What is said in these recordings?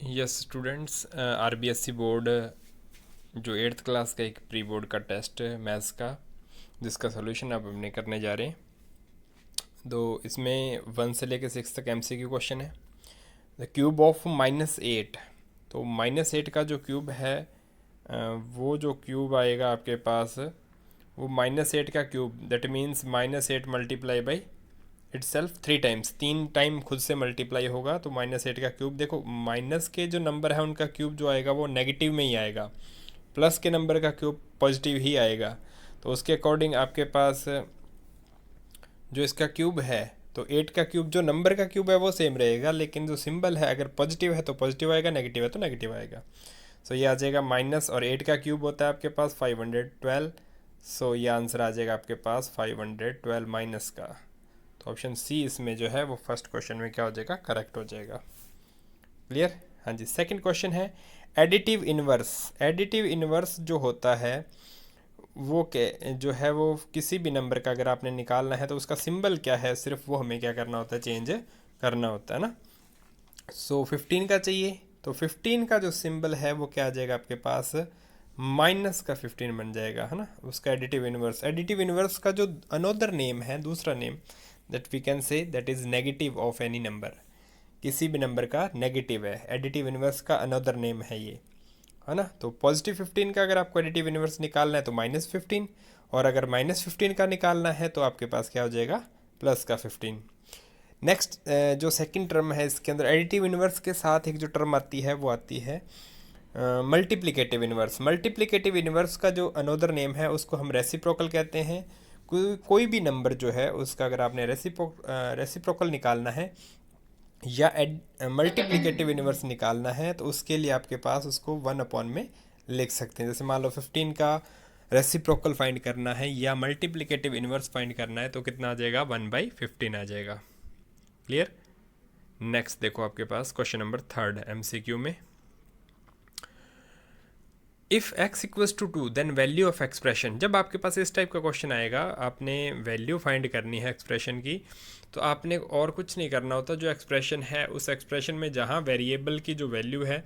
Yes students, RBSC board जो 8th class का एक प्री बोर्ड का टेस्ट है मैथ्स का, जिसका सोल्यूशन आप अपने करने जा रहे हैं। तो इसमें 1 से लेकर 6 तक एमसीक्यू क्वेश्चन है। The cube of -8। तो -8 का जो क्यूब है, वो जो क्यूब आएगा आपके पास, वो -8 का cube, that means -8 multiply by it self 3 times, 3 time खुद से मल्टीप्लाई होगा। तो -8 का क्यूब, देखो माइनस के जो नंबर है उनका क्यूब जो आएगा वो नेगेटिव में ही आएगा, प्लस के नंबर का क्यूब पॉजिटिव ही आएगा। तो उसके अकॉर्डिंग आपके पास जो इसका क्यूब है, तो 8 का क्यूब जो नंबर का क्यूब है वो सेम रहेगा, लेकिन जो सिंबल है अगर पॉजिटिव है तो पॉजिटिव आएगा, नेगेटिव है तो नेगेटिव आएगा। सो ये आ जाएगा माइनस, और 8 का क्यूब होता है आपके पास 512। सो ये आंसर आ जाएगा आपके पास 512 माइनस का। तो ऑप्शन सी इसमें जो है वो फर्स्ट क्वेश्चन में क्या हो जाएगा, करेक्ट हो जाएगा। क्लियर? हाँ जी। सेकंड क्वेश्चन है एडिटिव इनवर्स। एडिटिव इनवर्स जो होता है वो के जो है वो किसी भी नंबर का अगर आपने निकालना है तो उसका सिंबल क्या है, सिर्फ वो हमें क्या करना होता है, चेंज करना होता है ना। सो 15 का चाहिए, तो 15 का जो सिंबल है वो क्या आ जाएगा आपके पास, माइनस का 15 बन जाएगा, है ना, उसका एडिटिव इनवर्स। एडिटिव इनवर्स का जो अनोदर नेम है, दूसरा name, that we can say that is negative of any number. किसी भी नंबर का नेगेटिव है, एडिटिव इनवर्स का अनोदर नेम है ये, है ना। तो पॉजिटिव 15 का अगर आपको एडिटिव इनवर्स निकालना है तो -15, और अगर -15 का निकालना है तो आपके पास क्या हो जाएगा, प्लस का 15। नेक्स्ट जो सेकंड टर्म है इसके अंदर एडिटिव इनवर्स के साथ एक जो टर्म आती है वो आती है मल्टीप्लिकेटिव इनवर्स। मल्टीप्लिकेटिव इनवर्स का जो अनोदर नेम है उसको हम रेसिप्रोकल कहते हैं। कोई भी नंबर जो है उसका अगर आपने रेसिप्रोकल निकालना है या मल्टीप्लिकेटिव इनवर्स निकालना है तो उसके लिए आपके पास उसको 1 में लिख सकते हैं। जैसे मान लो 15 का रेसिप्रोकल फाइंड करना है या मल्टीप्लिकेटिव इनवर्स फाइंड करना है तो कितना आ जाएगा, 1/15 आ जाएगा। क्लियर? नेक्स्ट देखो आपके पास क्वेश्चन नंबर थर्ड एमसीक्यू में, if x equals to 2 then value of expression. जब आपके पास इस टाइप का क्वेश्चन आएगा, आपने वैल्यू फाइंड करनी है एक्सप्रेशन की, तो आपने और कुछ नहीं करना होता। जो एक्सप्रेशन है उस एक्सप्रेशन में जहाँ वेरिएबल की जो वैल्यू है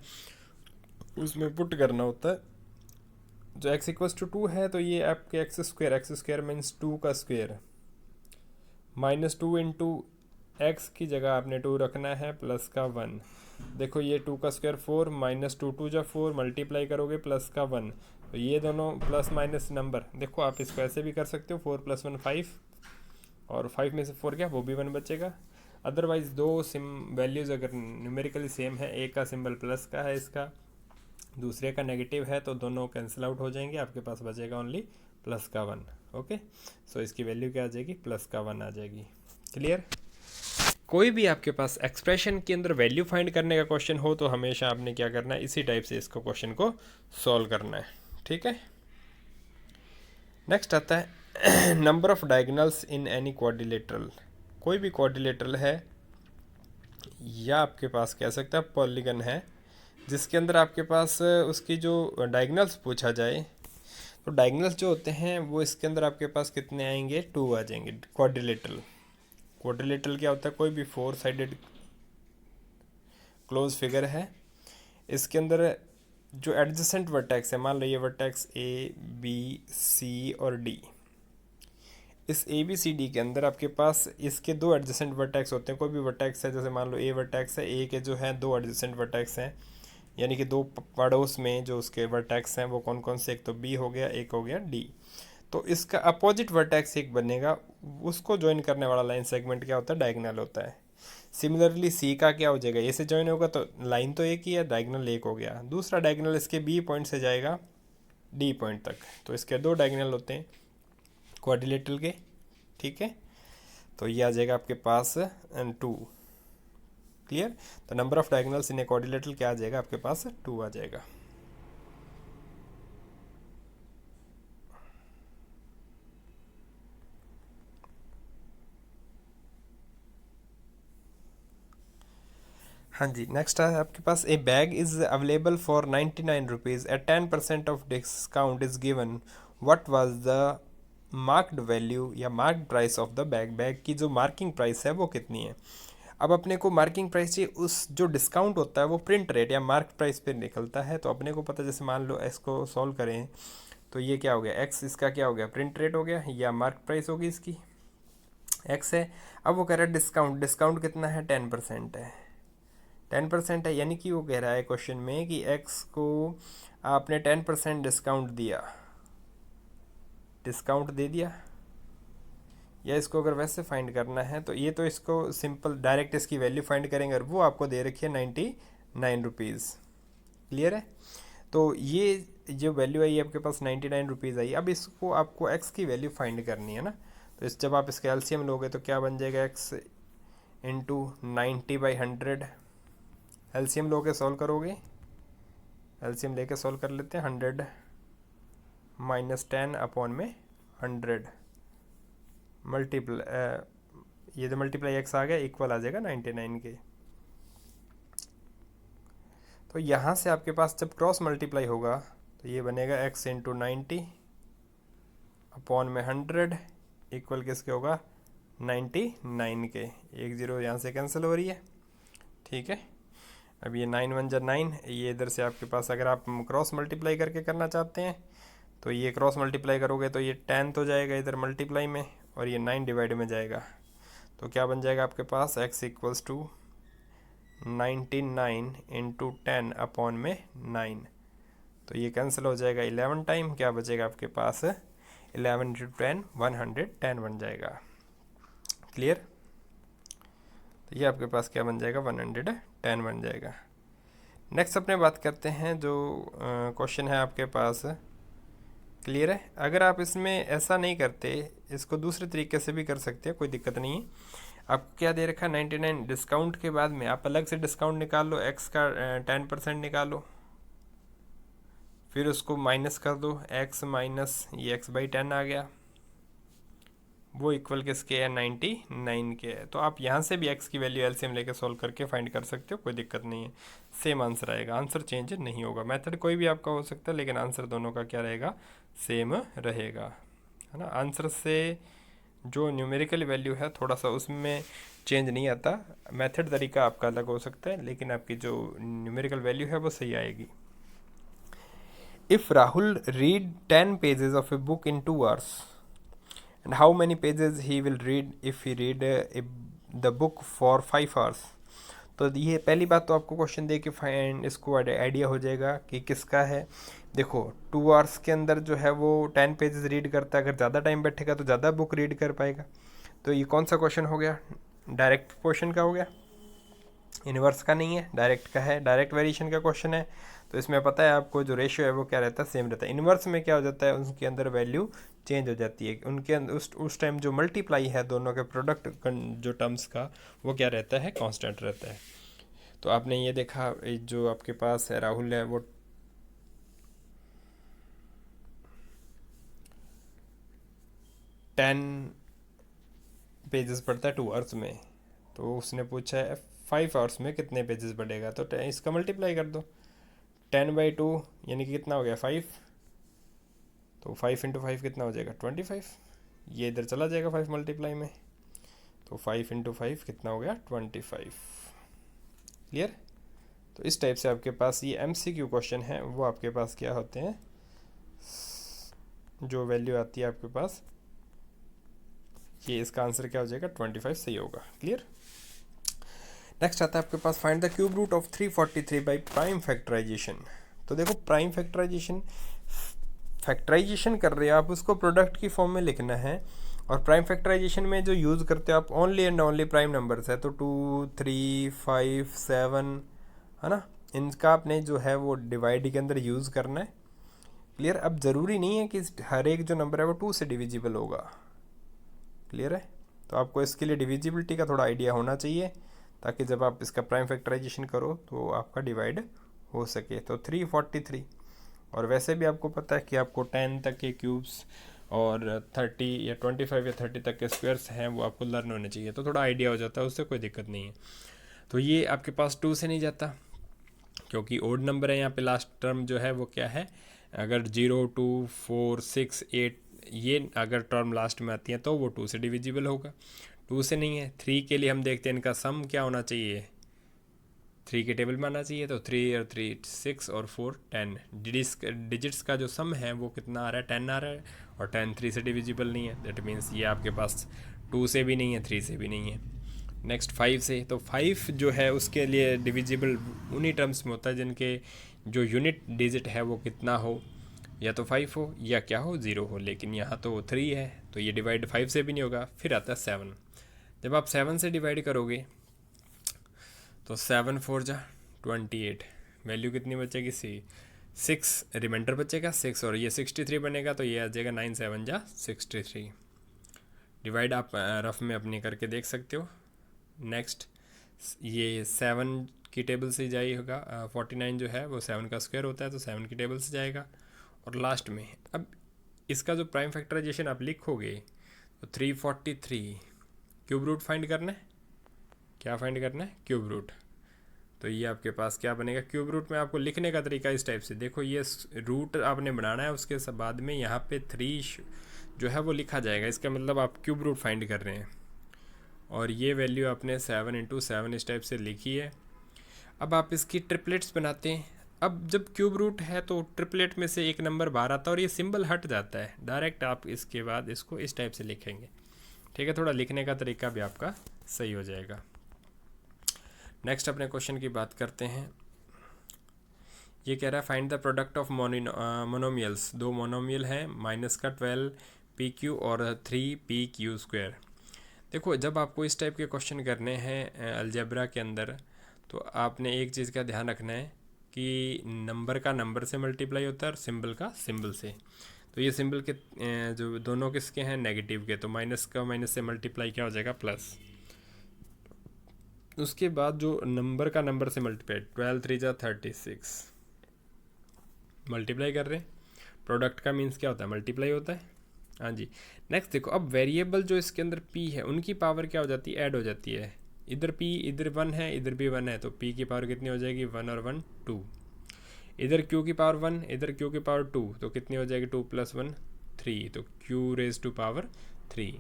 उसमें पुट करना होता है। जो x इक्वल्स टू 2 है तो ये आपके एक्स स्क्वायर मीन्स 2 का स्क्वायर, -2 इंटू एक्स की जगह आपने 2 रखना है, प्लस का 1। देखो ये 2 का स्क्वायर 4, -2 2 जा 4, मल्टीप्लाई करोगे प्लस का 1। तो ये दोनों प्लस माइनस नंबर, देखो आप इसको ऐसे भी कर सकते हो, 4 + 1 5, और 5 में से 4 क्या, वो भी 1 बचेगा। अदरवाइज दो वैल्यूज़ अगर न्यूमेरिकली सेम है, एक का सिंबल प्लस का है, इसका दूसरे का नेगेटिव है, तो दोनों कैंसिल आउट हो जाएंगे, आपके पास बचेगा ओनली प्लस का 1। ओके, सो इसकी वैल्यू क्या आ जाएगी, प्लस का 1 आ जाएगी। क्लियर? कोई भी आपके पास एक्सप्रेशन के अंदर वैल्यू फाइंड करने का क्वेश्चन हो तो हमेशा आपने क्या करना है, इसी टाइप से इसको क्वेश्चन को सॉल्व करना है। ठीक है। नेक्स्ट आता है number of diagonals in any quadrilateral. कोई भी क्वाड्रिलेटरल है या आपके पास कह सकते हैं पॉलीगन है, जिसके अंदर आपके पास उसकी जो डायगोनल्स पूछा जाए, तो डायगोनल्स जो होते हैं वो इसके अंदर आपके पास कितने आएंगे, 2 आ जाएंगे। क्वाड्रिलेटरल, क्वाड्रिलेटरल क्या होता है, कोई भी 4 साइडेड क्लोज फिगर है, इसके अंदर जो एडजेसेंट वर्टेक्स है, मान लो ये वर्टेक्स A B C और D, इस ABCD के अंदर आपके पास इसके 2 एडजेसेंट वर्टेक्स होते हैं। कोई भी वर्टेक्स है, जैसे मान लो A वर्टेक्स है, A के जो है 2 एडजेसेंट वर्टेक्स हैं, यानी कि 2 पड़ोस में जो उसके वर्टेक्स हैं वो कौन कौन से, एक तो B हो गया, एक हो गया D। तो इसका अपोजिट वर्टेक्स एक बनेगा, उसको ज्वाइन करने वाला लाइन सेगमेंट क्या होता है, डायगोनल होता है। सिमिलरली सी का क्या हो जाएगा, ए से ज्वाइन होगा तो लाइन तो एक ही है, डायगोनल एक हो गया। दूसरा डायगोनल इसके बी पॉइंट से जाएगा डी पॉइंट तक, तो इसके 2 डायगोनल होते हैं क्वाड्रिलेटरल के। ठीक है, तो ये आ जाएगा आपके पास 2। क्लियर? तो number of diagonals in a quadrilateral क्या आ जाएगा आपके पास, 2 आ जाएगा। हाँ जी। नेक्स्ट है आपके पास, a bag is available for 99 rupees at 10% off discount is given, what was the marked value या marked price of the bag. Bag की जो मार्किंग प्राइस है वो कितनी है। अब अपने को मार्किंग प्राइस चाहिए, उस जो डिस्काउंट होता है वो प्रिंट रेट या मार्क प्राइस पे निकलता है। तो अपने को पता, जैसे मान लो इसको सॉल्व करें तो ये क्या हो गया, एक्स इसका क्या हो गया, प्रिंट रेट हो गया या मार्क प्राइस होगी इसकी, एक्स है। अब वो कह रहा है डिस्काउंट, डिस्काउंट कितना है, 10% है, 10% है, यानी कि वो कह रहा है क्वेश्चन में कि एक्स को आपने 10% डिस्काउंट दिया, डिस्काउंट दे दिया। या इसको अगर वैसे फाइंड करना है तो ये तो इसको सिंपल डायरेक्ट इसकी वैल्यू फाइंड करेंगे, और वो आपको दे रखी है 99 रुपीज़। क्लियर है। तो ये जो वैल्यू आई आपके पास 99 रुपीज़ आई। अब इसको आपको एक्स की वैल्यू फाइंड करनी है ना, तो इस जब आप इसका एलसीएम लोगे तो क्या बन जाएगा, एक्स इंटू 90/100। एलसीएम लोगे सॉल्व करोगे, एलसीएम लेके सॉल्व कर लेते हैं। 100 माइनस 10 अपॉन में 100 मल्टीप्लाई, ये जो मल्टीप्लाई एक्स आ गया इक्वल आ जाएगा 99 के। तो यहाँ से आपके पास जब क्रॉस मल्टीप्लाई होगा तो ये बनेगा एक्स इंटू 90 अपॉन में 100 इक्वल किसके होगा, 99 के। एक जीरो यहाँ से कैंसिल हो रही है, ठीक है। अब ये 9 1 जा 9, ये इधर से आपके पास अगर आप क्रॉस मल्टीप्लाई करके करना चाहते हैं तो ये क्रॉस मल्टीप्लाई करोगे तो ये 10 तो जाएगा इधर मल्टीप्लाई में, और ये 9 डिवाइड में जाएगा। तो क्या बन जाएगा आपके पास, x equals to 99 into 10 upon में 9। तो ये कैंसिल हो जाएगा 11 टाइम, क्या बचेगा आपके पास, 11 इंटू 10 110 बन जाएगा। क्लियर। तो ये आपके पास क्या बन जाएगा, 110 बन जाएगा। नेक्स्ट अपने बात करते हैं जो क्वेश्चन है आपके पास। क्लियर है। अगर आप इसमें ऐसा नहीं करते, इसको दूसरे तरीके से भी कर सकते हैं, कोई दिक्कत नहीं है। आपको क्या दे रखा है, 99 डिस्काउंट के बाद में आप अलग से डिस्काउंट निकाल लो, एक्स का 10% निकालो, फिर उसको माइनस कर दो, एक्स माइनस ये x/10 आ गया, वो इक्वल किसके है, 99 के है। तो आप यहाँ से भी x की वैल्यू एलसीएम लेके सॉल्व करके फाइंड कर सकते हो, कोई दिक्कत नहीं है। सेम आंसर आएगा, आंसर चेंज नहीं होगा। मेथड कोई भी आपका हो सकता है लेकिन आंसर दोनों का क्या रहेगा, सेम रहेगा, है ना। आंसर से जो न्यूमेरिकल वैल्यू है थोड़ा सा उसमें चेंज नहीं आता, मेथड तरीका आपका अलग हो सकता है लेकिन आपकी जो न्यूमेरिकल वैल्यू है वो सही आएगी। If Rahul read 10 pages of a book in 2 hours, and how many pages he will read if he read the book for 5 hours। तो ये पहली बात तो आपको क्वेश्चन दे के फाइंड इसको आइडिया हो जाएगा कि किसका है। देखो 2 hours के अंदर जो है वो 10 पेजेस रीड करता है, अगर ज़्यादा टाइम बैठेगा तो ज़्यादा बुक रीड कर पाएगा। तो ये कौन सा क्वेश्चन हो गया, डायरेक्ट क्वेश्चन का हो गया, इनवर्स का नहीं है, डायरेक्ट का है, डायरेक्ट वेरिएशन का क्वेश्चन है। तो इसमें पता है आपको जो रेशियो है वो क्या रहता है, सेम रहता है। इनवर्स में क्या हो जाता है, उसके अंदर वैल्यू चेंज हो जाती है, उनके अंदर उस टाइम जो मल्टीप्लाई है दोनों के प्रोडक्ट जो टर्म्स का वो क्या रहता है, कांस्टेंट रहता है। तो आपने ये देखा जो आपके पास है राहुल है वो 10 पेजेस पढ़ता है 2 hours में, तो उसने पूछा है 5 hours में कितने पेजेस बढ़ेगा। तो इसका मल्टीप्लाई कर दो, 10/2 यानी कि कितना हो गया 5, तो 5 इंटू 5 कितना हो जाएगा 25, ये इधर चला जाएगा 5 मल्टीप्लाई में, तो 5 इंटू 5 कितना हो गया 25। क्लियर। तो इस टाइप से आपके पास ये MCQ क्वेश्चन है वो आपके पास क्या होते हैं, जो वैल्यू आती है आपके पास, ये इसका आंसर क्या हो जाएगा 25 सही होगा। क्लियर। नेक्स्ट आता है आपके पास find the cube root of 343 by prime factorisation. तो देखो प्राइम फैक्टराइजेशन कर रहे हो आप, उसको प्रोडक्ट की फॉर्म में लिखना है, और प्राइम फैक्टराइजेशन में जो यूज़ करते हो आप only and only prime numbers है, तो 2 3 5 7 है ना, इनका आपने जो है वो डिवाइड के अंदर यूज़ करना है। क्लियर। अब ज़रूरी नहीं है कि हर एक जो नंबर है वो 2 से डिविजिबल होगा। क्लियर है। तो आपको इसके लिए डिविजिबिलिटी का थोड़ा आइडिया होना चाहिए, ताकि जब आप इसका प्राइम फैक्टराइजेशन करो तो आपका डिवाइड हो सके। तो 343, और वैसे भी आपको पता है कि आपको 10 तक के क्यूब्स और 30 या 25 या 30 तक के स्क्वायर्स हैं वो आपको लर्न होने चाहिए, तो थोड़ा आइडिया हो जाता है, उससे कोई दिक्कत नहीं है। तो ये आपके पास 2 से नहीं जाता क्योंकि ओड नंबर है, यहाँ पे लास्ट टर्म जो है वो क्या है, अगर 0 2 4 6 8 ये अगर टर्म लास्ट में आती है तो वो 2 से डिविजिबल होगा। 2 से नहीं है। 3 के लिए हम देखते हैं इनका सम क्या होना चाहिए, 3 के टेबल में आना चाहिए। तो 3 और 3 6 और 4 10, डिजिट्स का जो सम है वो कितना आ रहा है, 10 आ रहा है, और 10 3 से डिविजिबल नहीं है। दैट मीन्स ये आपके पास 2 से भी नहीं है, 3 से भी नहीं है। नेक्स्ट 5 से, तो 5 जो है उसके लिए डिविजिबल उन्हीं टर्म्स में होता है जिनके जो यूनिट डिजिट है वो कितना हो, या तो 5 हो या क्या हो, 0 हो। लेकिन यहाँ तो 3 है तो ये डिवाइड 5 से भी नहीं होगा। फिर आता है 7। जब आप 7 से डिवाइड करोगे तो 7 4 जा 28, वैल्यू कितनी बचेगी, 6 रिमाइंडर बचेगा 6, और ये 63 बनेगा, तो ये आ जाएगा 9 7 जा 63। डिवाइड आप रफ में अपने करके देख सकते हो। नेक्स्ट ये 7 की टेबल से जाएगा, 49 जो है वो 7 का स्क्वायर होता है, तो 7 की टेबल से जाएगा। और लास्ट में अब इसका जो प्राइम फैक्टराइजेशन आप लिखोगे तो 343 क्यूब रूट फाइंड करना है। क्या फाइंड करना है, क्यूब रूट। तो ये आपके पास क्या बनेगा, क्यूब रूट में आपको लिखने का तरीका इस टाइप से, देखो ये रूट आपने बनाना है, उसके बाद में यहाँ पे 3 जो है वो लिखा जाएगा। इसका मतलब आप क्यूब रूट फाइंड कर रहे हैं, और ये वैल्यू आपने 7 × 7 इस टाइप से लिखी है। अब आप इसकी ट्रिपलेट्स बनाते हैं। अब जब क्यूब रूट है तो ट्रिपलेट में से एक नंबर बाहर आता है और ये सिंबल हट जाता है। डायरेक्ट आप इसके बाद इसको इस टाइप से लिखेंगे, ठीक है। थोड़ा लिखने का तरीका भी आपका सही हो जाएगा। नेक्स्ट अपने क्वेश्चन की बात करते हैं। ये कह रहा है find the product of monomials. 2 monomial हैं, माइनस का 12pq और 3pq²। देखो जब आपको इस टाइप के क्वेश्चन करने हैं अलजेब्रा के अंदर, तो आपने एक चीज़ का ध्यान रखना है कि नंबर का नंबर से मल्टीप्लाई होता है और सिंबल का सिंबल से। तो ये सिंबल के जो दोनों किसके हैं, नेगेटिव के, तो माइनस का माइनस से मल्टीप्लाई क्या हो जाएगा, प्लस। उसके बाद जो नंबर का नंबर से मल्टीप्लाई, 12 3 जा 36 मल्टीप्लाई कर रहे हैं। प्रोडक्ट का मीन्स क्या होता है, मल्टीप्लाई होता है। हाँ जी। नेक्स्ट देखो, अब वेरिएबल जो इसके अंदर p है उनकी पावर क्या हो जाती है, ऐड हो जाती है। इधर p इधर 1 है, इधर भी 1 है, तो p की पावर कितनी हो जाएगी, 1 और 1 2। इधर q की पावर 1, इधर q की पावर 2, तो कितनी हो जाएगी, 2 + 1 3, तो q⁻³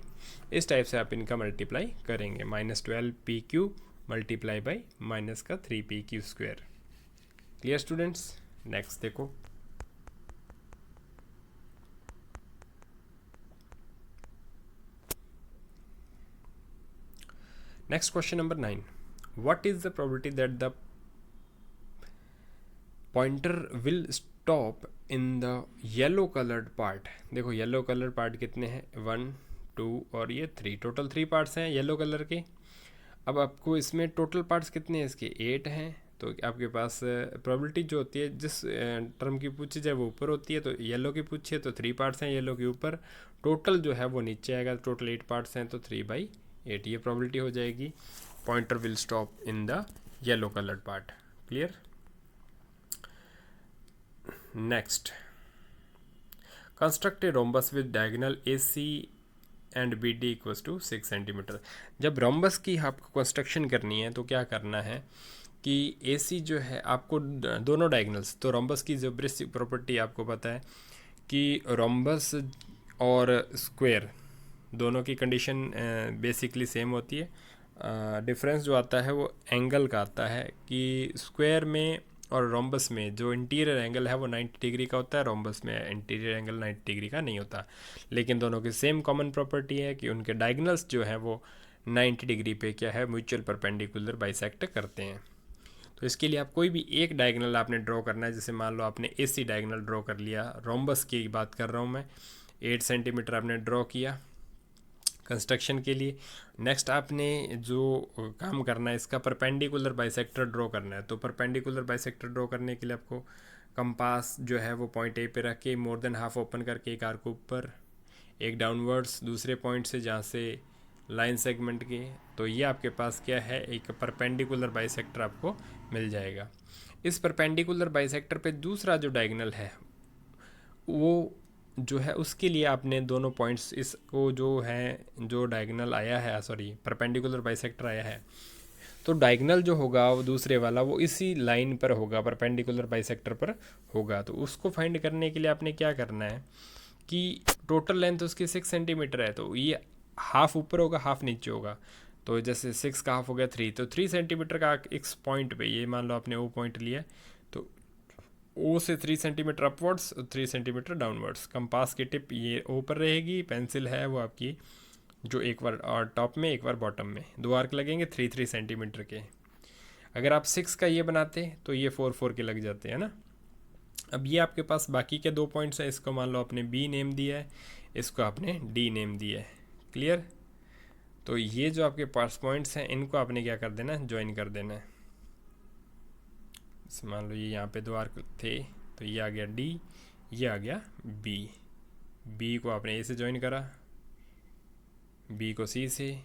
इस टाइप से आप इनका मल्टीप्लाई करेंगे। -12pq मल्टीप्लाई बाई माइनस का 3pq²। Clear students. नेक्स्ट देखो, next question number 9। What is the probability that the pointer will stop in the yellow coloured part. देखो येलो कलर पार्ट कितने हैं, 1 2 और ये 3, टोटल 3 पार्ट्स हैं yellow colour के। अब आपको इसमें टोटल पार्ट्स कितने हैं, इसके 8 हैं। तो आपके पास प्रोबेबिलिटी जो होती है, जिस टर्म की पूछी जाए वो ऊपर होती है, तो येलो की पूछी है तो 3 पार्ट्स हैं येलो के ऊपर, टोटल जो है वो नीचे आएगा। टोटल 8 पार्ट्स हैं तो 3/8 ये प्रोबेबिलिटी हो जाएगी। Pointer will stop in the yellow coloured part. Clear. Next, construct a rhombus with diagonal AC and BD = 6 centimetre. जब रोम्बस की आपको कंस्ट्रक्शन करनी है तो क्या करना है कि AC जो है आपको दोनों डायगोनल्स, तो रोम्बस की जो बेसिक प्रॉपर्टी आपको पता है कि रोम्बस और स्क्वायर दोनों की कंडीशन बेसिकली सेम होती है। डिफरेंस जो आता है वो एंगल का आता है कि स्क्वायर में और रोम्बस में जो इंटीरियर एंगल है वो 90 डिग्री का होता है, रोम्बस में इंटीरियर एंगल 90 डिग्री का नहीं होता। लेकिन दोनों की सेम कॉमन प्रॉपर्टी है कि उनके डायगोनल्स जो है वो 90 डिग्री पे क्या है, म्यूचुअल परपेंडिकुलर बाइसेक्ट करते हैं। तो इसके लिए आप कोई भी एक डायगोनल आपने ड्रॉ करना है। जैसे मान लो आपने AC डायगोनल ड्रॉ कर लिया, रोम्बस की बात कर रहा हूँ मैं, 8 सेंटीमीटर आपने ड्रॉ किया कंस्ट्रक्शन के लिए। नेक्स्ट आपने जो काम करना है, इसका परपेंडिकुलर बाइसेक्टर ड्रॉ करना है। तो परपेंडिकुलर बाइसेक्टर ड्रॉ करने के लिए आपको कंपास जो है वो पॉइंट A पे रख के मोर देन हाफ ओपन करके एक आर्क ऊपर, एक डाउनवर्ड्स दूसरे पॉइंट से जहाँ से लाइन सेगमेंट के, तो ये आपके पास क्या है, एक परपेंडिकुलर बाइसेक्टर आपको मिल जाएगा। इस परपेंडिकुलर बाइसेक्टर पे दूसरा जो डायगोनल है वो जो है उसके लिए आपने दोनों पॉइंट्स, इसको जो है जो डायगोनल आया है, सॉरी परपेंडिकुलर बाइसेक्टर आया है, तो डायगोनल जो होगा वो दूसरे वाला वो इसी लाइन पर होगा, परपेंडिकुलर बाइसेक्टर पर होगा। तो उसको फाइंड करने के लिए आपने क्या करना है कि टोटल लेंथ उसकी 6 सेंटीमीटर है, तो ये हाफ ऊपर होगा हाफ नीचे होगा। तो जैसे 6 का हाफ हो गया 3, तो 3 सेंटीमीटर का इस पॉइंट पे, ये मान लो आपने ओ पॉइंट लिया है, तो ओ से 3 सेंटीमीटर अपवर्ड्स और 3 सेंटीमीटर डाउनवर्ड्स। कंपास की टिप ये ओ पर रहेगी, पेंसिल है वो आपकी जो एक बार और टॉप में एक बार बॉटम में, 2 आर्क लगेंगे 3 सेंटीमीटर के। अगर आप 6 का ये बनाते तो ये 4 के लग जाते हैं ना। अब ये आपके पास बाकी के 2 पॉइंट्स हैं, इसको मान लो आपने बी नेम दिया है, इसको आपने डी नेम दिया है। क्लियर। तो ये जो आपके पास पॉइंट्स हैं इनको आपने क्या कर देना है, ज्वाइन कर देना है। मान लो ये यहाँ पे 2 आर्क थे, तो ये आ गया डी, ये आ गया बी। बी को आपने ए से ज्वाइन करा, बी को सी से,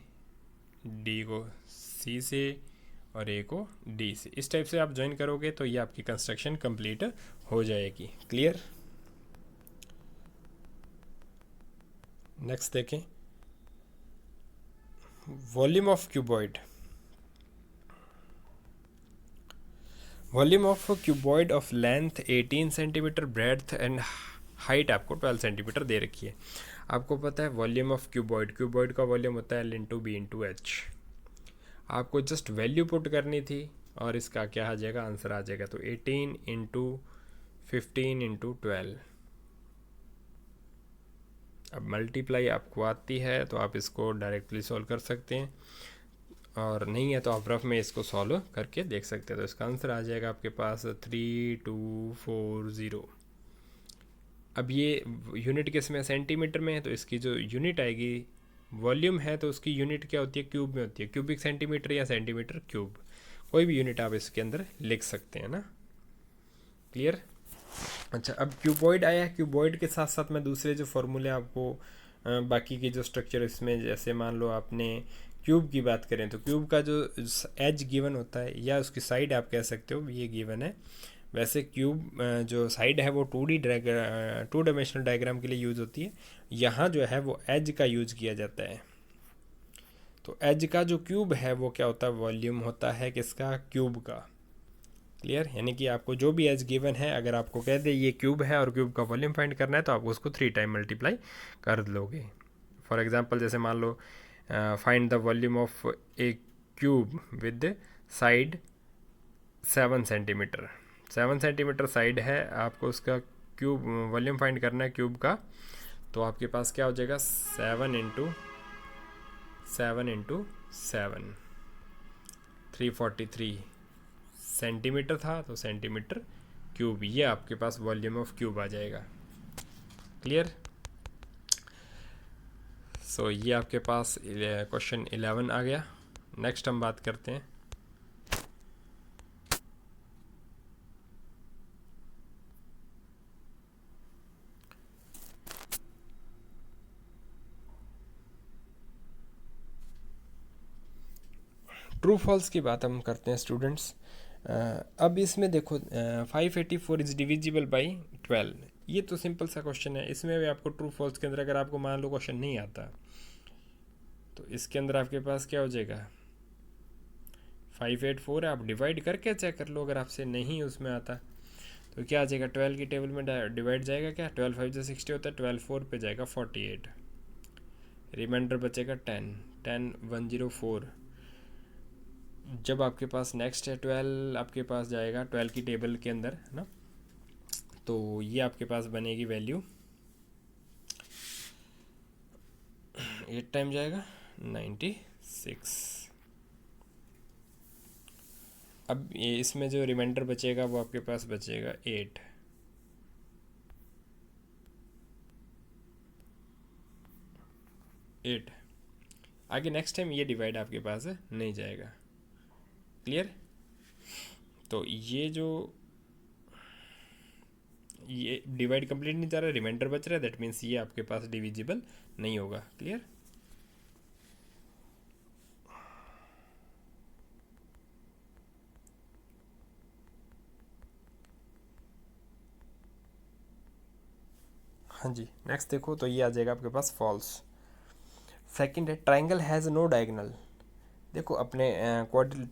डी को सी से और ए को डी से। इस टाइप से आप ज्वाइन करोगे तो ये आपकी कंस्ट्रक्शन कंप्लीट हो जाएगी। क्लियर। नेक्स्ट देखें, volume of cuboid. Volume of cuboid of length 18 centimetre, breadth and height आपको 12 सेंटीमीटर दे रखी है। आपको पता है वॉल्यूम ऑफ क्यूबॉइड, क्यूबॉइड का वॉल्यूम होता है L/B/H। आपको जस्ट वैल्यू पुट करनी थी और इसका क्या आ जाएगा, आंसर आ जाएगा। तो 18 इंटू 15 इंटू 12। अब मल्टीप्लाई आपको आती है तो आप इसको डायरेक्टली सॉल्व कर सकते हैं, और नहीं है तो आप रफ में इसको सॉल्व करके देख सकते हैं। तो इसका आंसर आ जाएगा आपके पास 3240। अब ये यूनिट किस में, सेंटीमीटर में है, तो इसकी जो यूनिट आएगी, वॉल्यूम है तो उसकी यूनिट क्या होती है, क्यूब में होती है। क्यूबिक सेंटीमीटर या सेंटीमीटर क्यूब, कोई भी यूनिट आप इसके अंदर लिख सकते हैं ना। क्लियर। अच्छा, अब क्यूबॉइड आया, क्यूबॉइड के साथ साथ मैं दूसरे जो फॉर्मूले आपको बाकी की जो स्ट्रक्चर इसमें, जैसे मान लो आपने क्यूब की बात करें तो क्यूब का जो एज गिवन होता है या उसकी साइड आप कह सकते हो ये गिवन है। वैसे क्यूब जो साइड है वो 2 डायमेंशनल डायग्राम के लिए यूज़ होती है, यहाँ जो है वो एज का यूज़ किया जाता है। तो एज का जो क्यूब है वो क्या होता है, वॉल्यूम होता है किसका, क्यूब का। क्लियर। यानी कि आपको जो भी एज गिवन है, अगर आपको कह दे ये क्यूब है और क्यूब का वॉल्यूम फाइंड करना है तो आप उसको 3 टाइम मल्टीप्लाई कर लोगे। फॉर एग्जांपल जैसे मान लो find the volume of a cube with side 7 centimetre. 7 centimetre side है, आपको उसका क्यूब वॉल्यूम फाइंड करना है क्यूब का। तो आपके पास क्या हो जाएगा, 7 इंटू 7 343 सेंटीमीटर था, तो सेंटीमीटर क्यूब, ये आपके पास वॉल्यूम ऑफ क्यूब आ जाएगा। क्लियर। सो ये आपके पास क्वेश्चन 11 आ गया। नेक्स्ट हम बात करते हैं ट्रू फॉल्स की बात हम करते हैं स्टूडेंट्स। अब इसमें देखो 584 इज डिविजिबल बाई 12, ये तो सिंपल सा क्वेश्चन है। इसमें भी आपको ट्रू फॉल्स के अंदर अगर आपको मान लो क्वेश्चन नहीं आता तो इसके अंदर आपके पास क्या हो जाएगा, 584 है, आप डिवाइड करके चेक कर लो। अगर आपसे नहीं उसमें आता तो क्या आ जाएगा, 12 की टेबल में डिवाइड जाएगा क्या, 12 5 जो 60 होता है, 12 4 पे जाएगा 48, रिमाइंडर बचेगा 10 10 104। जब आपके पास नेक्स्ट है 12 आपके पास जाएगा 12 की टेबल के अंदर ना, तो ये आपके पास बनेगी वैल्यू 8 टाइम जाएगा 96। अब ये इसमें जो रिमाइंडर बचेगा वो आपके पास बचेगा 8। आगे नेक्स्ट टाइम ये डिवाइड आपके पास नहीं जाएगा। क्लियर। तो ये जो ये डिवाइड कंप्लीट नहीं जा रहा, रिमाइंडर बच रहा है, दैट मीन्स ये आपके पास डिविजिबल नहीं होगा। क्लियर। हाँ जी। नेक्स्ट देखो तो ये आ जाएगा आपके पास फॉल्स। सेकंड है ट्राइंगल हैज़ नो डायगोनल। देखो अपने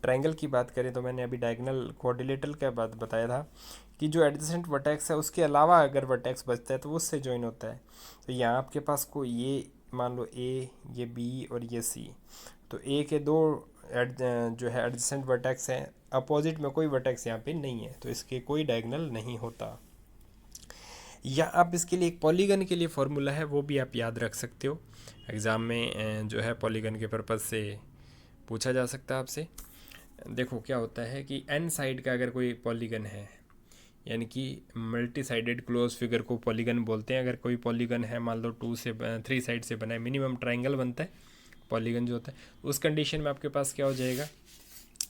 ट्राइंगल की बात करें तो मैंने अभी डायगोनल क्वाड्रिलेटरल का बात बताया था कि जो एडजेसेंट वर्टेक्स है उसके अलावा अगर वर्टेक्स बचता है तो उससे ज्वाइन होता है। तो यहाँ आपके पास को ये मान लो ए, ये बी और ये सी, तो ए के दो जो है एडजेसेंट वर्टेक्स हैं, अपोजिट में कोई वर्टेक्स यहाँ पे नहीं है, तो इसके कोई डायगोनल नहीं होता। या आप इसके लिए एक पॉलीगन के लिए फॉर्मूला है, वो भी आप याद रख सकते हो, एग्ज़ाम में जो है पॉलीगन के पर्पज़ से पूछा जा सकता है आपसे। देखो क्या होता है कि एन साइड का अगर कोई पॉलीगन है, यानी कि मल्टी साइडेड क्लोज फिगर को पॉलीगन बोलते हैं। अगर कोई पॉलीगन है, मान लो 3 साइड से बना है, मिनिमम ट्राइंगल बनता है पॉलीगन जो होता है, उस कंडीशन में आपके पास क्या हो जाएगा,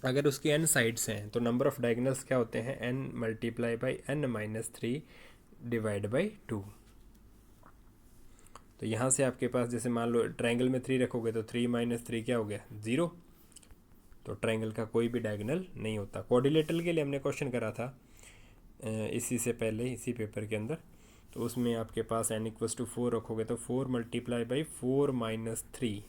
अगर उसके एन साइड्स हैं तो नंबर ऑफ डायगोनल्स क्या होते हैं, n multiply by n minus 3 divide by 2। तो यहाँ से आपके पास जैसे मान लो ट्राइंगल में 3 रखोगे तो 3 माइनस 3 क्या हो गया, 0। तो ट्राइंगल का कोई भी डायगोनल नहीं होता। क्वाड्रिलेटरल के लिए हमने क्वेश्चन करा था इसी से पहले, इसी पेपर के अंदर, तो उसमें आपके पास n इक्वल्स टू 4 रखोगे तो 4 multiply by 4 minus 3,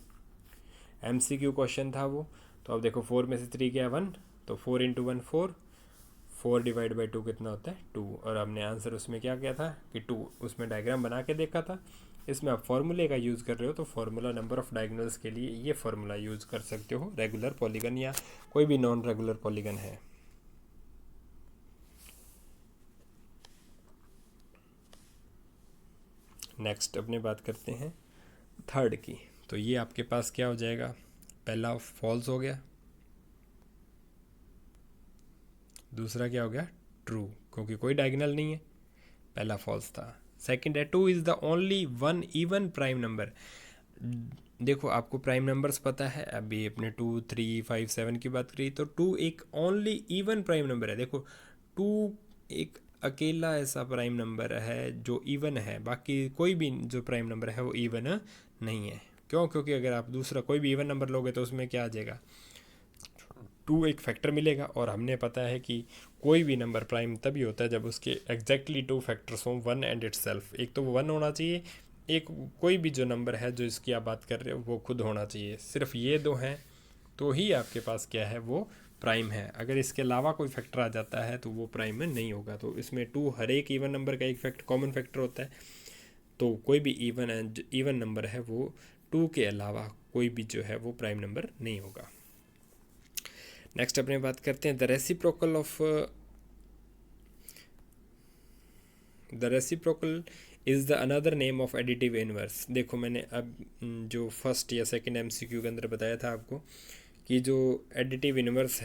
MCQ question था वो। तो अब देखो 4 में से 3 क्या है 1, तो 4 इंटू 1 4, 4 डिवाइड बाई 2 कितना होता है 2, और हमने आंसर उसमें क्या किया था कि 2, उसमें डायग्राम बना के देखा था। इसमें आप फार्मूले का यूज़ कर रहे हो, तो फार्मूला नंबर ऑफ डायगोनल्स के लिए ये फार्मूला यूज़ कर सकते हो, रेगुलर पॉलीगन या कोई भी नॉन रेगुलर पॉलीगन है। नेक्स्ट अपने बात करते हैं थर्ड की। तो ये आपके पास क्या हो जाएगा, पहला फॉल्स हो गया, दूसरा क्या हो गया ट्रू, क्योंकि कोई डायगोनल नहीं है, पहला फॉल्स था। सेकंड है 2 is the only one even prime number. देखो आपको प्राइम नंबर्स पता है, अभी अपने 2 3 5 7 की बात करी, तो 2 एक ओनली इवन प्राइम नंबर है। देखो 2 एक अकेला ऐसा प्राइम नंबर है जो इवन है, बाकी कोई भी जो प्राइम नंबर है वो इवन नहीं है। क्यों, क्योंकि अगर आप दूसरा कोई भी इवन नंबर लोगे तो उसमें क्या आ जाएगा, 2 एक फैक्टर मिलेगा, और हमने पता है कि कोई भी नंबर प्राइम तभी होता है जब उसके एग्जैक्टली 2 फैक्टर्स हों, 1 एंड इट सेल्फ। एक तो वो 1 होना चाहिए, एक कोई भी जो नंबर है जो इसकी आप बात कर रहे हो वो खुद होना चाहिए। सिर्फ ये 2 हैं तो ही आपके पास क्या है, वो प्राइम है। अगर इसके अलावा कोई फैक्टर आ जाता है तो वो प्राइम में नहीं होगा। तो इसमें 2 हर एक इवन नंबर का एक फैक्टर कॉमन फैक्टर होता है, तो कोई भी इवन नंबर है वो 2 के अलावा कोई भी जो है वो प्राइम नंबर नहीं होगा। नेक्स्ट अपने बात करते हैं the reciprocal is the another name of additive inverse. देखो मैंने अब जो फर्स्ट या सेकंड MCQ के अंदर बताया था आपको कि जो एडिटिव इनवर्स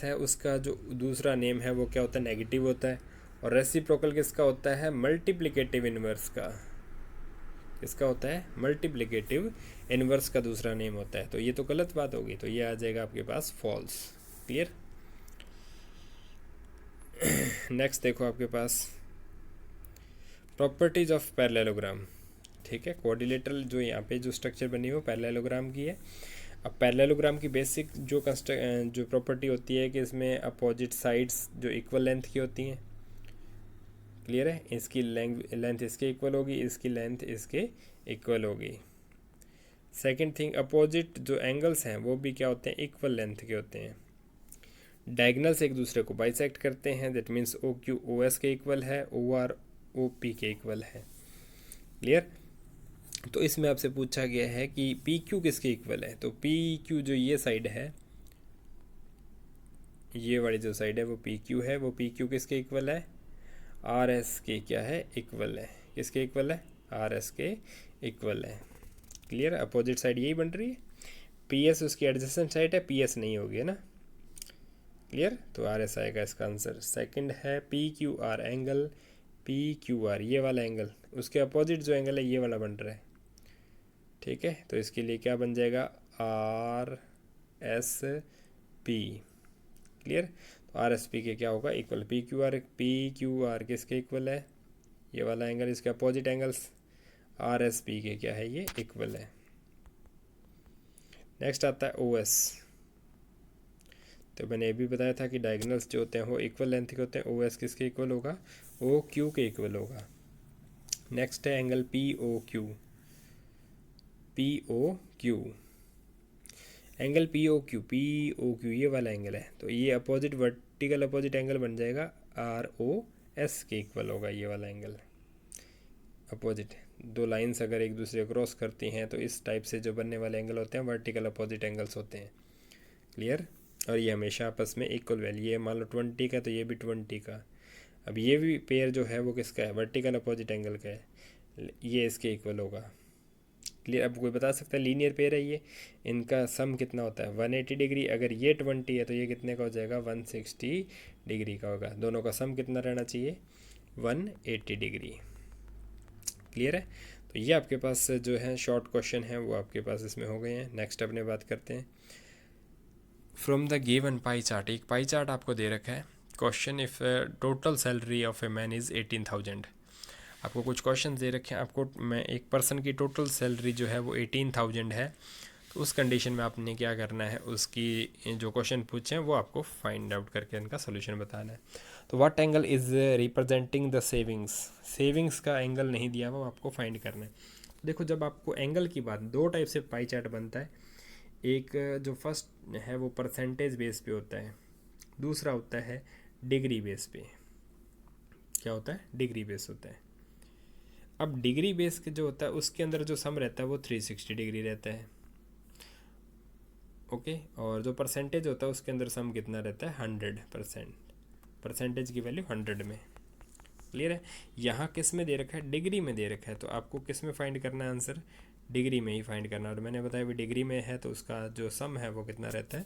है उसका जो दूसरा नेम है वो क्या होता है, नेगेटिव होता है। और रेसिप्रोकल किसका होता है, मल्टीप्लिकेटिव इनवर्स का। किसका होता है, मल्टीप्लिकेटिव इनवर्स का दूसरा नेम होता है। तो ये तो गलत बात होगी, तो ये आ जाएगा आपके पास फॉल्स। क्लियर। नेक्स्ट देखो आपके पास प्रॉपर्टीज ऑफ पैरेललोग्राम। ठीक है, क्वाड्रिलेटरल जो यहाँ पे जो स्ट्रक्चर बनी है वो पैरेललोग्राम की है। अब पैरेललोग्राम की बेसिक जो प्रॉपर्टी होती है कि इसमें अपोजिट साइड्स जो इक्वल लेंथ की होती हैं। क्लियर है, इसकी लेंथ इसके इक्वल होगी, इसकी लेंथ इसके इक्वल होगी। सेकंड थिंग, अपोजिट जो एंगल्स हैं वो भी क्या होते हैं, इक्वल लेंथ के होते हैं। डायगोनल्स एक दूसरे को बाइसेक्ट करते हैं, दैट मीन्स OQ OS के इक्वल है, OR OP के इक्वल है। क्लियर। तो इसमें आपसे पूछा गया है कि PQ किसके इक्वल है, तो PQ जो ये साइड है, ये वाली जो साइड है वो PQ है, वो PQ किसके इक्वल है, RS के क्या है, इक्वल है। किसके इक्वल है, RS के इक्वल है। क्लियर। अपोजिट साइड यही बन रही है, PS उसकी एडजेसेंट साइड है, PS नहीं होगी, है ना। क्लियर। तो RS आएगा इसका आंसर। सेकंड है PQR एंगल, PQR ये वाला एंगल, उसके अपोजिट जो एंगल है ये वाला बन रहा है। ठीक है, तो इसके लिए क्या बन जाएगा, RSP। क्लियर। तो RSP के क्या होगा, इक्वल। PQR किसके इक्वल है, ये वाला एंगल, इसके अपोजिट एंगल्स RSP के क्या है, ये इक्वल है। नेक्स्ट आता है OS। तो मैंने ये भी बताया था कि डायगोनल्स जो होते हैं वो इक्वल लेंथ के होते हैं। OS किसके इक्वल होगा, OQ के इक्वल होगा। नेक्स्ट है एंगल POQ। एंगल POQ ये वाला एंगल है, तो ये अपोजिट वर्टिकल अपोजिट एंगल बन जाएगा, ROS के इक्वल होगा ये वाला एंगल। अपोजिट, दो लाइंस अगर एक दूसरे को क्रॉस करती हैं तो इस टाइप से जो बनने वाले एंगल होते हैं वर्टिकल अपोजिट एंगल्स होते हैं। क्लियर। और ये हमेशा आपस में इक्वल वैल्यू, ये मान लो 20 का तो ये भी 20 का। अब ये भी पेयर जो है वो किसका है, वर्टिकल अपोजिट एंगल का है, ये इसके इक्वल होगा। क्लियर। अब कोई बता सकता है लीनियर पेयर है ये, इनका सम कितना होता है 180 डिग्री। अगर ये 20 है तो ये कितने का हो जाएगा 160 डिग्री का होगा। दोनों का सम कितना रहना चाहिए 180 डिग्री। क्लियर है। तो ये आपके पास जो है शॉर्ट क्वेश्चन है वो आपके पास इसमें हो गए हैं। नेक्स्ट अपने बात करते हैं from the given pie chart. एक पाई चार्ट आपको दे रखा है। Question if total salary of a man is 18,000। आपको कुछ क्वेश्चन दे रखे हैं, आपको मैं एक पर्सन की टोटल सैलरी जो है वो 18,000 है। तो उस कंडीशन में आपने क्या करना है, उसकी जो क्वेश्चन पूछे हैं वो आपको फाइंड आउट करके इनका सोल्यूशन बताना है। तो what angle is representing the savings, savings का एंगल नहीं दिया वो आपको फाइंड करना है। देखो जब आपको एंगल की बात, दो टाइप से पाई चार्ट बनता है। एक जो फर्स्ट है वो परसेंटेज बेस पे होता है, दूसरा होता है डिग्री बेस पे। क्या होता है, डिग्री बेस होता है। अब डिग्री बेस के जो होता है उसके अंदर जो सम रहता है वो 360 डिग्री रहता है। ओके। और जो परसेंटेज होता है उसके अंदर सम कितना रहता है 100%, परसेंटेज की वैल्यू 100 में। क्लियर है। यहाँ किस में दे रखा है, डिग्री में दे रखा है। तो आपको किस में फाइंड करना है आंसर, डिग्री में ही फाइंड करना। और मैंने बताया भी डिग्री में है तो उसका जो सम है वो कितना रहता है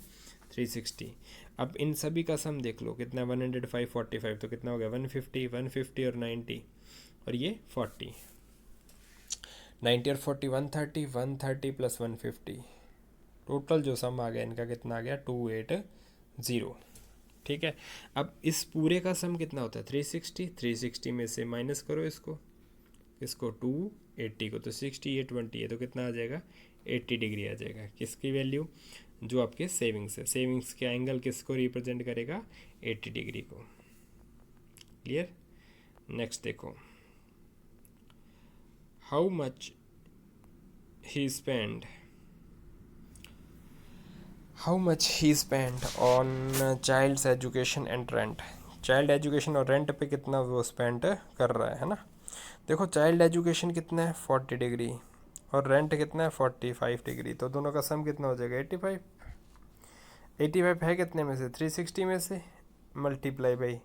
360। अब इन सभी का सम देख लो कितना 105 45, तो कितना हो गया 150 150 और 90 और ये 40, 90 और 40 130, 130 प्लस 150, टोटल जो सम आ गया इनका कितना आ गया 280। ठीक है। अब इस पूरे का सम कितना होता है 360, 360 में से माइनस करो इसको 280 को, तो 60 ये 20 है तो कितना आ जाएगा 80 डिग्री आ जाएगा। किसकी वैल्यू, जो आपके सेविंग्स है, सेविंग्स के एंगल किसको रिप्रेजेंट करेगा 80 डिग्री को। क्लियर। नेक्स्ट देखो, how much he spend on child's education and rent. Child education और रेंट पे कितना वो स्पेंड कर रहा है ना। देखो चाइल्ड एजुकेशन कितना है 40 डिग्री और रेंट कितना है 45 डिग्री, तो दोनों का सम कितना हो जाएगा 85। 85 है कितने में से 360 में से, मल्टीप्लाई बाई,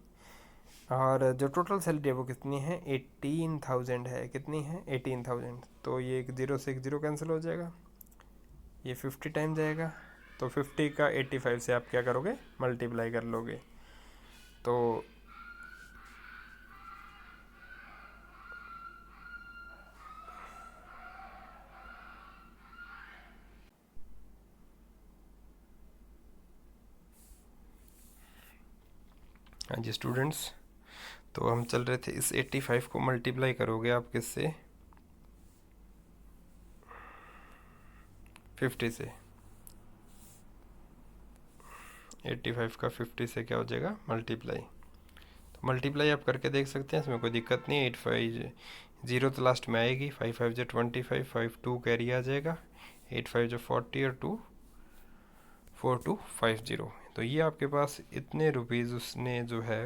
और जो टोटल सैलरी है वो कितनी है 18,000 है। कितनी है 18,000। तो ये एक जीरो से एक जीरो कैंसिल हो जाएगा, ये 50 टाइम जाएगा। तो 50 का 85 से आप क्या करोगे मल्टीप्लाई कर लोगे। तो हाँ जी स्टूडेंट्स, तो हम चल रहे थे इस 85 को मल्टीप्लाई करोगे आप किससे 50 से, 85 का 50 से क्या हो जाएगा मल्टीप्लाई। तो मल्टीप्लाई आप करके देख सकते हैं, इसमें कोई दिक्कत नहीं है। 85 जीरो तो लास्ट में आएगी, 5 5 जो 25, 5 2 कैरी आ जाएगा, 8 5 जो 40 और 2 4250। तो ये आपके पास इतने रुपीज़ उसने जो है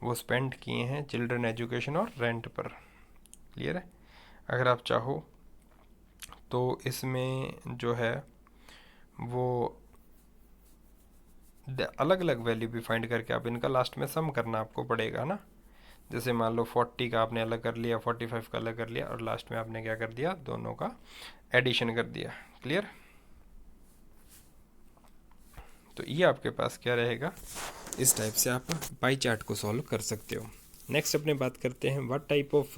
वो स्पेंड किए हैं चिल्ड्रन एजुकेशन और रेंट पर। क्लियर है। अगर आप चाहो तो इसमें जो है वो अलग अलग वैल्यू भी फाइंड करके आप इनका लास्ट में सम करना आपको पड़ेगा ना। जैसे मान लो 40 का आपने अलग कर लिया, 45 का अलग कर लिया और लास्ट में आपने क्या कर दिया दोनों का एडिशन कर दिया। क्लियर। तो ये आपके पास क्या रहेगा, इस टाइप से आप पाई चार्ट को सॉल्व कर सकते हो। नेक्स्ट अपने बात करते हैं what type of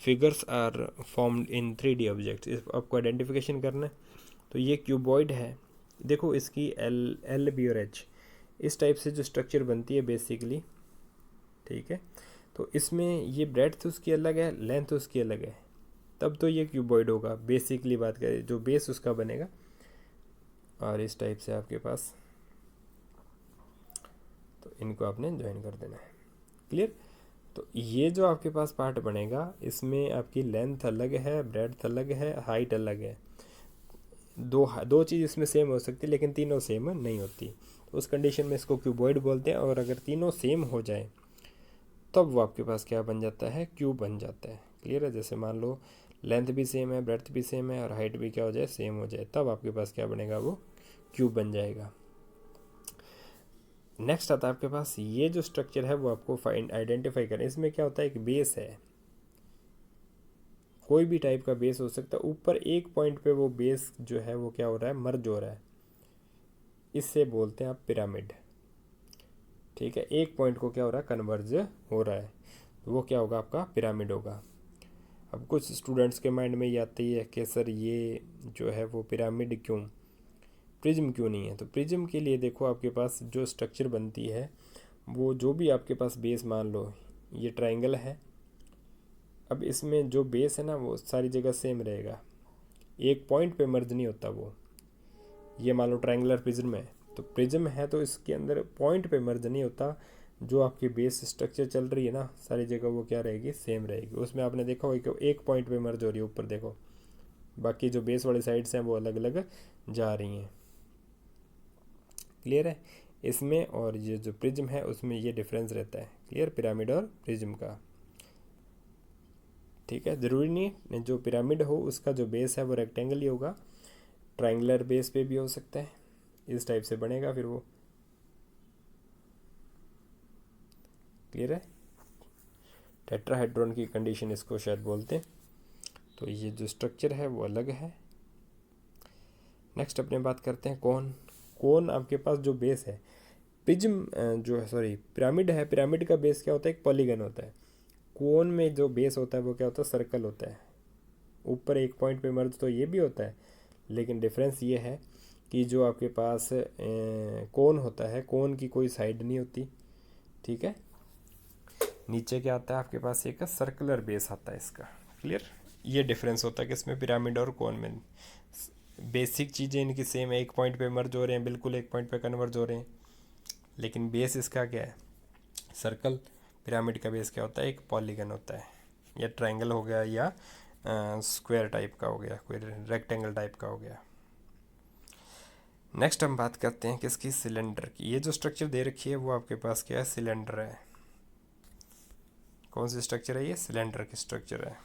figures are formed in 3D object. आपको आइडेंटिफिकेशन करना है। तो ये क्यूबॉइड है, देखो इसकी एल बी और एच इस टाइप से जो स्ट्रक्चर बनती है बेसिकली। ठीक है। तो इसमें ये ब्रेड्थ उसकी अलग है, लेंथ उसकी अलग है, तब तो ये क्यूबॉइड होगा बेसिकली बात करें, जो बेस उसका बनेगा। और इस टाइप से आपके पास, तो इनको आपने ज्वाइन कर देना है। क्लियर। तो ये जो आपके पास पार्ट बनेगा इसमें आपकी लेंथ अलग है, ब्रेड्थ अलग है, हाइट अलग है। दो चीज़ इसमें सेम हो सकती है लेकिन तीनों सेम नहीं होती। तो उस कंडीशन में इसको क्यूबॉइड बोलते हैं। और अगर तीनों सेम हो जाए तब वो आपके पास क्या बन जाता है, क्यूब बन जाता है। क्लियर है। जैसे मान लो लेंथ भी सेम है, ब्रेड्थ भी सेम है और हाइट भी क्या हो जाए, सेम हो जाए, तब आपके पास क्या बनेगा, वो क्यूब बन जाएगा। नेक्स्ट आता है आपके पास ये जो स्ट्रक्चर है वो आपको फाइंड आइडेंटिफाई करें। इसमें क्या होता है, एक बेस है, कोई भी टाइप का बेस हो सकता है, ऊपर एक पॉइंट पे वो बेस जो है वो क्या हो रहा है, मर्ज हो रहा है, इससे बोलते हैं आप पिरामिड। ठीक है, एक पॉइंट को क्या हो रहा है, कन्वर्ज हो रहा है, तो वो क्या होगा, आपका पिरामिड होगा। अब कुछ स्टूडेंट्स के माइंड में ये आती है कि सर ये जो है वो पिरामिड क्यों, प्रिज्म क्यों नहीं है। तो प्रिज्म के लिए देखो आपके पास जो स्ट्रक्चर बनती है, वो जो भी आपके पास बेस, मान लो ये ट्राइंगल है, अब इसमें जो बेस है ना वो सारी जगह सेम रहेगा, एक पॉइंट पे मर्ज नहीं होता वो। ये मान लो ट्रायंगुलर प्रिज्म है, तो प्रिज्म है तो इसके अंदर पॉइंट पे मर्ज नहीं होता, जो आपकी बेस स्ट्रक्चर चल रही है ना सारी जगह वो क्या रहेगी, सेम रहेगी। उसमें आपने देखा होगा कि एक पॉइंट पे मर्ज हो रही है ऊपर देखो, बाकी जो बेस वाली साइड्स हैं वो अलग अलग जा रही हैं। क्लियर है। इसमें और ये जो प्रिज्म है उसमें ये डिफरेंस रहता है, क्लियर, पिरामिड और प्रिज्म का। ठीक है, ज़रूरी नहीं जो पिरामिड हो उसका जो बेस है वो रेक्टेंगल ही होगा, ट्रायंगुलर बेस पे भी हो सकता है, इस टाइप से बनेगा फिर वो। क्लियर है, टेट्राहेड्रॉन की कंडीशन इसको शायद बोलते हैं। तो ये जो स्ट्रक्चर है वो अलग है। नेक्स्ट अपने बात करते हैं कोन। कोन आपके पास जो बेस है, प्रिज्म जो है, सॉरी पिरामिड है, पिरामिड का बेस क्या होता है, एक पॉलीगन होता है। कोन में जो बेस होता है वो क्या होता है, सर्कल होता है, ऊपर एक पॉइंट पे मर्ज तो ये भी होता है, लेकिन डिफरेंस ये है कि जो आपके पास कोन होता है, कोन की कोई साइड नहीं होती। ठीक है, नीचे क्या आता है आपके पास, एक सर्कुलर बेस आता है इसका। क्लियर, ये डिफरेंस होता है कि इसमें पिरामिड और कोन में बेसिक चीज़ें इनकी सेम है, एक पॉइंट पे मर्ज हो रहे हैं, बिल्कुल एक पॉइंट पे कन्वर्ज हो रहे हैं, लेकिन बेस इसका क्या है, सर्कल। पिरामिड का बेस क्या होता है, एक पॉलीगन होता है, या ट्रायंगल हो गया, या स्क्वायर टाइप का हो गया, कोई रेक्टेंगल टाइप का हो गया। नेक्स्ट हम बात करते हैं किसकी, सिलेंडर की। ये जो स्ट्रक्चर दे रखी है वो आपके पास क्या है, सिलेंडर है। कौन सी स्ट्रक्चर है ये, सिलेंडर की स्ट्रक्चर है।